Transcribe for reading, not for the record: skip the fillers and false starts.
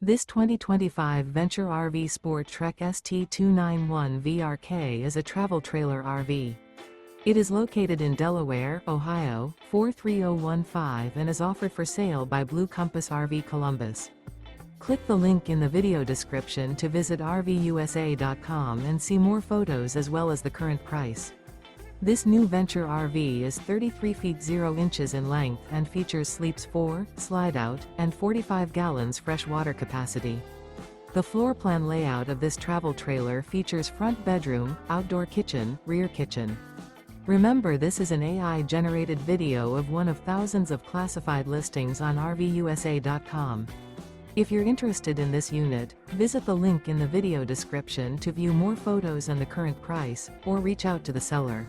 This 2025 Venture RV SportTrek ST291VRK is a travel trailer RV. It is located in Delaware, Ohio, 43015 and is offered for sale by Blue Compass RV Columbus. Click the link in the video description to visit RVUSA.com and see more photos as well as the current price. This new Venture RV is 33 feet 0 inches in length and features sleeps 4, Slideout, and 45 gallons fresh water capacity. The floor plan layout of this travel trailer features front bedroom, outdoor kitchen, rear kitchen. Remember, this is an AI-generated video of one of thousands of classified listings on RVUSA.com. If you're interested in this unit, visit the link in the video description to view more photos and the current price, or reach out to the seller.